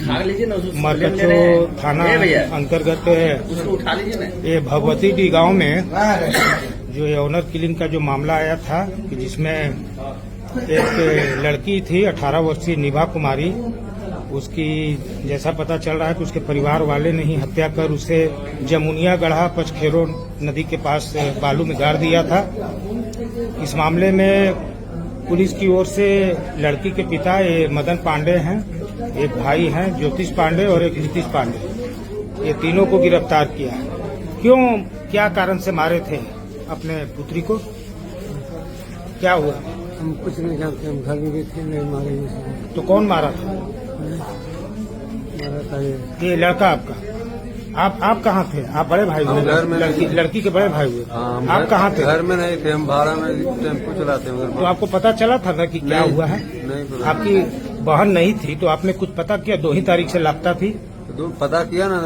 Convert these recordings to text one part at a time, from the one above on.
मरकच्चो थाना अंतर्गत ये भगवती डी गांव में जो ये ऑनर किलिंग का जो मामला आया था कि जिसमें एक लड़की थी 18 वर्षीय निभा कुमारी, उसकी जैसा पता चल रहा है कि उसके परिवार वाले ने ही हत्या कर उसे जमुनिया गढ़ा पचखेरो नदी के पास बालू में गाड़ दिया था। इस मामले में पुलिस की ओर से लड़की के पिता ये मदन पांडे हैं, एक भाई हैं ज्योतिष पांडे और एक नीतीश पांडे, ये तीनों को गिरफ्तार किया है। क्यों, क्या कारण से मारे थे अपने पुत्री को, क्या हुआ? हम कुछ नहीं जानते, हम घर में भी थे, नहीं मारे। तो कौन मारा था? मारा था ये लड़का आपका। आप कहाँ थे? आप बड़े भाई हुए? घर में लड़की के बड़े भाई हुए। आप कहाँ थे? घर में नहीं थे, हम भाड़ा में टेम्पो चलाते हैं। तो आपको पता चला था ना कि क्या हुआ है? नहीं, आपकी बहन नहीं थी तो आपने कुछ पता किया? 2 ही तारीख से लापता थी। तो पता किया ना,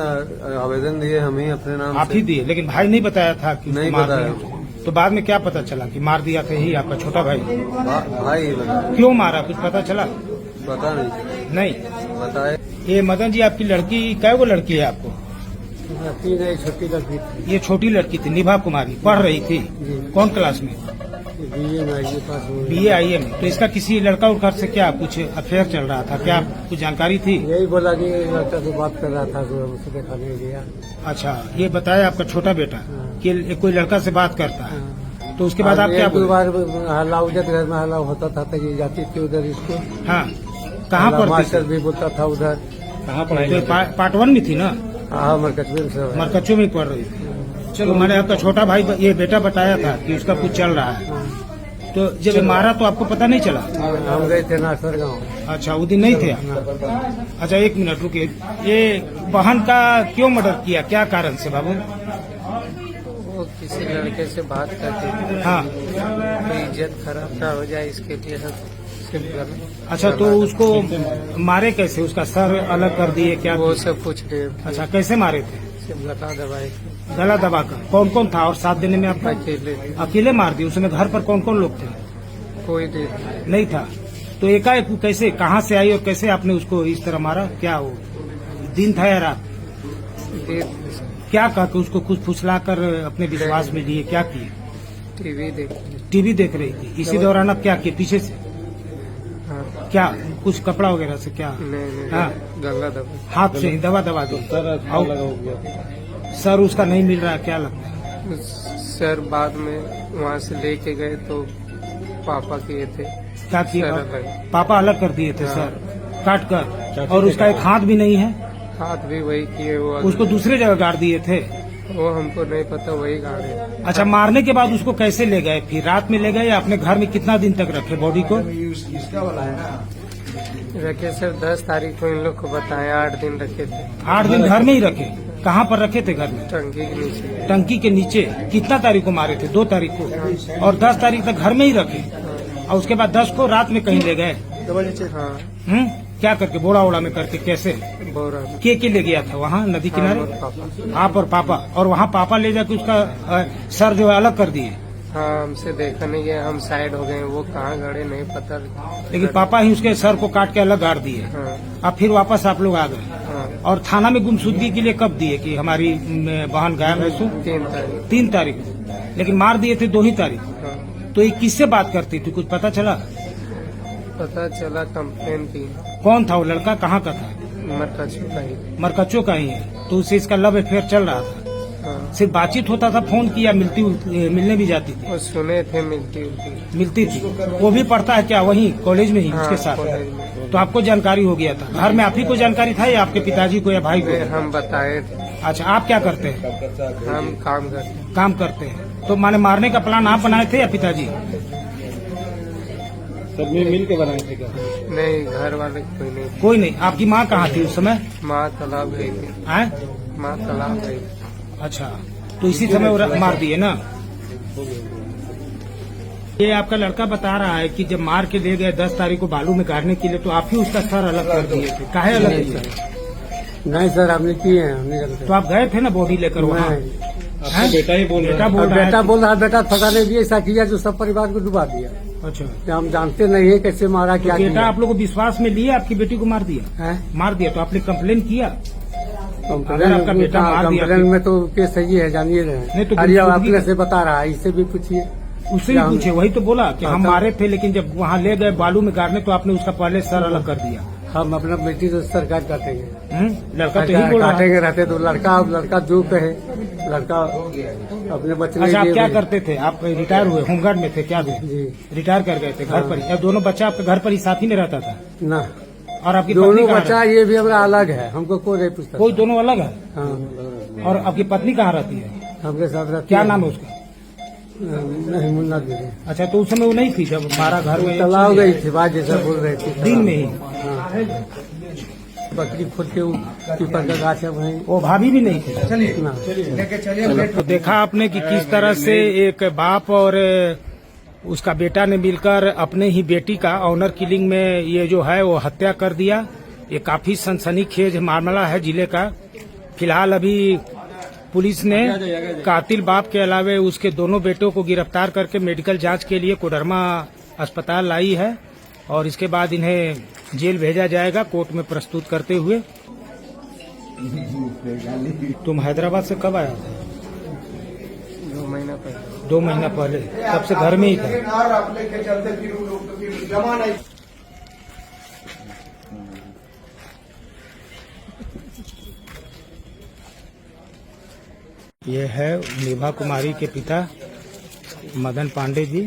आवेदन दिए हम ही अपने नाम आप ही दिए, लेकिन भाई नहीं बताया था कि नहीं मार बताया। दिया। तो बाद में क्या पता चला कि मार दिया था ही आपका छोटा भाई? भाई बताया। क्यों मारा, कुछ पता चला? पता नहीं बताए। ये मदन जी, आपकी लड़की, कै गो लड़की है आपको? तीन है, छोटी लड़की थी। ये छोटी लड़की थी निभा कुमारी, पढ़ रही थी कौन क्लास में? BA IE में। तो इसका किसी लड़का उड़का से क्या कुछ अफेयर चल रहा था, क्या कुछ जानकारी थी? यही बोला कि लड़का से बात कर रहा था, तो उसे देखा नहीं गया। अच्छा, ये बताया आपका छोटा बेटा कि कोई लड़का से बात करता है, तो उसके बाद आप क्या? दो बार हल्ला उधर घर में हल्ला होता था, तो ये जाती थी उधर इसको। हाँ, कहाँ पर? मास्टर भी बोलता था उधर। कहाँ पढ़ाई? पार्ट 1 में थी ना? हाँ, मरकच्चो में पढ़ रही थी। चलो, मैंने आपका छोटा भाई ये बेटा बताया था कि उसका कुछ चल रहा है, तो जब मारा तो आपको पता नहीं चला? हम गए थे नासर गाँव। अच्छा, वो दिन नहीं थे आप? अच्छा, 1 मिनट रुकिए। ये बहन का क्यों मर्डर किया, क्या कारण से बाबू? वो किसी लड़के से बात करते थे। हाँ, तो इज्जत खराब ना हो जाए इसके लिए अच्छा, तो उसको मारे कैसे? उसका सर अलग कर दिए क्या? वो सब पूछ रहे। अच्छा, कैसे मारे थे? गला दबाए। गला दबाकर। कौन कौन था? और साथ देने में आप अकेले मार दिए? उसमें घर पर कौन कौन लोग थे? कोई नहीं था। तो एकाएक कैसे, कहाँ से आई और कैसे आपने उसको इस तरह मारा? क्या हो, दिन था या रात? क्या कहा कि उसको कुछ फुसला कर अपने विश्वास में लिए, क्या किए? टीवी देख रही थी। इसी दौरान आप क्या किए पीछे से? हाँ। क्या कुछ कपड़ा वगैरह से क्या? नहीं, हाँ, गला दबा, हाथ से ही दबा दो। सर उसका नहीं मिल रहा, क्या लगता है? सर बाद में वहाँ से लेके गए तो पापा किए थे। क्या किया? पापा अलग कर दिए थे सर, काट कर। और उसका एक हाथ भी नहीं है? हाथ भी वही किए। वो उसको दूसरे जगह गाड़ दिए थे? वो हमको नहीं पता, वही गाड़े। अच्छा, मारने के बाद उसको कैसे ले गए? फिर रात में ले गए या अपने घर में कितना दिन तक रखे बॉडी को? रखे सर, 10 तारीख को इन लोग को बताया, 8 दिन रखे थे। 8 दिन घर में ही रखे? कहाँ पर रखे थे? घर में, टंकी के नीचे। टंकी के नीचे। कितना तारीख को मारे थे? 2 तारीख को। और 10 तारीख तक घर में ही रखे, और उसके बाद 10 को रात में कहीं ले गए? हाँ। क्या करके? बोरा ओड़ा में करके? कैसे? बोरा। के ले गया था वहाँ नदी किनारे? आप और पापा। और वहाँ पापा ले जाके उसका सर जो है अलग कर दिए? हाँ, हमसे देखा नहीं गया, हम साइड हो गए, वो कहाँ गड़े नहीं पता। लेकिन पापा ही उसके सर को काट के अलग गाड़ दिए। हाँ। अब फिर वापस आप लोग आ गए? हाँ। और थाना में गुमशुदगी के लिए कब दिए कि हमारी बहन गायब है? 3 तारीख को। लेकिन मार दिए थे 2 ही तारीख। हाँ। तो ये किससे बात करती थी, कुछ पता चला? पता चला कंप्लेन थी। कौन था वो लड़का, कहाँ का था? मरकच्चो का ही है। तो उससे इसका लव अफेयर चल रहा था? हाँ। सिर्फ बातचीत होता था, फोन किया, मिलने भी जाती थी? वो सुने थे मिलती थी। वो भी पढ़ता है क्या वहीं कॉलेज में ही? हाँ, उसके साथ? तो आपको जानकारी हो गया था? घर में आप ही को जानकारी था या आपके पिताजी को या भाई को? हम बताए थे। अच्छा, आप क्या करते हैं? हम काम करते हैं। तो माने मारने का प्लान आप बनाए थे या पिताजी? सब मिल के बनाए थे क्या? नहीं, घर वाले कोई नहीं। आपकी माँ कहाँ थी उस समय? माँ तालाब गई थी। माँ तालाब गई। अच्छा, तो इसी समय वो मार दिए ना? ये आपका लड़का बता रहा है कि जब मार के ले गए 10 तारीख को बालू में गाड़ने के लिए, तो आप ही उसका सर अलग कर दिए थे? काहे अलग किए? नहीं सर, हमने किए हैं। तो आप गए थे ना बॉडी लेकर वहाँ? बेटा ही बोल रहा है। बेटा बोल रहा है, बेटा फंसाने दिए, ऐसा किया जो सब परिवार को डुबा दिया। अच्छा, कि हम जानते नहीं है कैसे मारा, क्या बेटा किया आप लोग को विश्वास में लिए आपकी बेटी को मार दिया? है। मार दिया तो आपने कंप्लेन किया? अगर आपका बेटा मार दिया कंप्लेन में तो केस सही है, जानिए रहे नहीं तो अरे गुमशुदगी अपने से बता रहा है, इससे भी पूछिए। उससे भी पूछे, वही तो बोला कि हम हाँ, मारे थे, लेकिन जब वहाँ ले गए बालू में गाड़ने तो आपने उसका पहले सर अलग कर दिया। हम अपना बेटी तो सरकार काटेंगे, लड़का तो यही बोल रहा है। काटेंगे रहते तो लड़का जो कहे, लड़का अपने बचने अच्छा, आप के क्या लिए- करते थे? आप रिटायर हुए, होमगार्ड में थे क्या? भी जी रिटायर कर गए थे, घर पर ही? अब दोनों बच्चा आपके घर पर ही साथ ही में रहता था? ना, और आपकी पत्नी दोनों कहाँ बच्चा रहती? ये भी हमारा अलग है, हमको कोई नहीं पूछता। कोई दोनों अलग है? हाँ, और आपकी पत्नी कहाँ रहती है? हमके साथ रहती क्या नाम है उसका? नहीं, मुन्ना दीदी। अच्छा, तो उस समय वो नहीं थी जब मारा घर में? तालाब गई थी, बात जैसा बोल रही थी, दिन में ही? हाँ। बकरी खोद के पीपल का गाछ है वहीं। वो भाभी भी नहीं थी? ना, तो देखा आपने कि किस तरह से एक बाप और उसका बेटा ने मिलकर अपने ही बेटी का ऑनर किलिंग में ये जो है वो हत्या कर दिया। ये काफी सनसनीखेज मामला है जिले का। फिलहाल अभी पुलिस ने कातिल बाप के अलावे उसके दोनों बेटों को गिरफ्तार करके मेडिकल जांच के लिए कोडरमा अस्पताल लाई है और इसके बाद इन्हें जेल भेजा जाएगा कोर्ट में प्रस्तुत करते हुए। तुम हैदराबाद से कब आया था? 2 महीना पहले। 2 महीना पहले? तब से घर में ही था? ये है निभा कुमारी के पिता मदन पांडे जी।